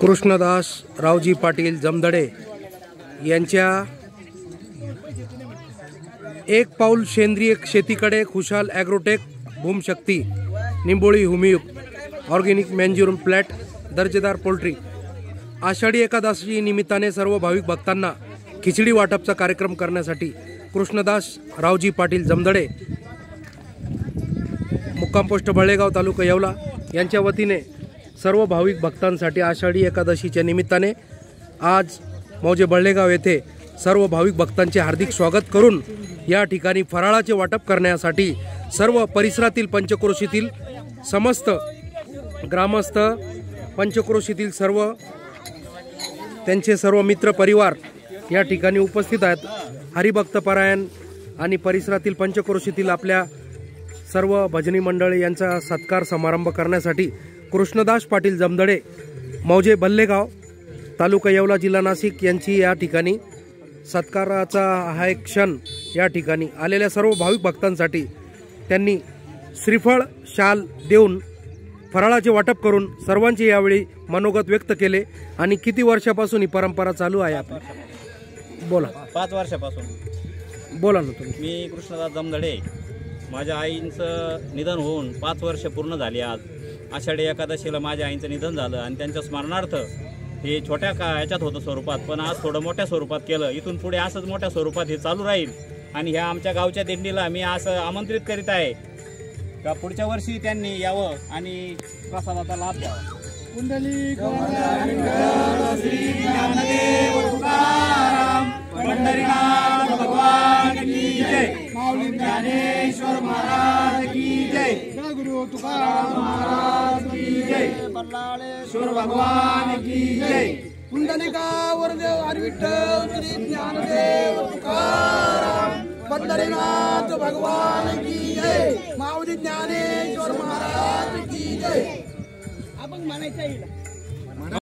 कृष्णदास रावजी पाटील जमदडे यांच्या एक पाऊल सेंद्रिय शेतीकडे खुशाल ॲग्रोटेक भूमशक्ती निंबोळी हुमियुक्त ऑर्गेनिक मॅन्युरम प्लॅट दर्जेदार पोल्ट्री आषाढी एकादशी निमित्ताने सर्व भाविक भक्तांना खिचडी वाटपचा कार्यक्रम करण्यासाठी कृष्णदास रावजी पाटील जमदडे मुक्काम पोस्ट बळेगाव तालुका येवला यांच्या वतीने सर्व भाविक भक्तांसाठी आषाढी एकादशीच्या निमित्ताने आज मौजे बळेगाव येथे सर्व भाविक भक्तांचे हार्दिक स्वागत करून या ठिकाणी फराळाचे वाटप करण्यासाठी सर्व परिसरातील पंचक्रोशीतील समस्त ग्रामस्थ पंचक्रोशीतील सर्व त्यांचे सर्व मित्र परिवार या ठिकाणी उपस्थित आहेत। हरिभक्त परायण आणि परिसरातील पंचक्रोशीतील आपल्या सर्व भजनी मंडळी यांचा सत्कार समारंभ करण्यासाठी कृष्णदास पाटील जमदडे मौजे बल्लेगाव तालुका येवला जिल्हा नाशिक यांची या ठिकाणी सत्काराचा हा एक क्षण या ठिकाणी आलेल्या सर्व भाविक भक्तांसाठी त्यांनी श्रीफळ शाल देऊन फराळाचे वाटप करून सर्वांचे यावेळी मनोगत व्यक्त केले। आणि किती वर्षापासून ही परंपरा चालू आहे आपली? बोला। 5 वर्षापासून। बोला ना तुम्ही। मी कृष्णदास जमदडे, माझ्या आईंचं निधन होऊन 5 वर्ष पूर्ण झाली। आज आषाढी एकादशीला माझ्या आईंचं निधन झालं आणि त्यांच्या स्मरणार्थ हे छोट्या ह्याच्यात होतं स्वरूपात, पण आज थोडं मोठ्या स्वरूपात केलं। इथून पुढे असंच मोठ्या स्वरूपात हे चालू राहील आणि ह्या आमच्या गावच्या दिंडीला मी असं आमंत्रित करीत आहे का पुढच्या वर्षी त्यांनी यावं आणि प्रसादाचा लाभ घ्यावा। कुंडली श्री ज्ञानदेव तुकाराम पंढरीनाथ भगवान की जय, माऊली ज्ञानेश्वर महाराज की जय, गुरु तुकाराम महाराज की जय, बल्लाळेश्वर भगवान की जय। कुंडलिका वरदेव हरी विठ्ठल श्री ज्ञानदेव तुकाराम पंढरीनाथ भगवान की जय, माऊली ज्ञानेश्वर महाराज की जय। आपण म्हणायचं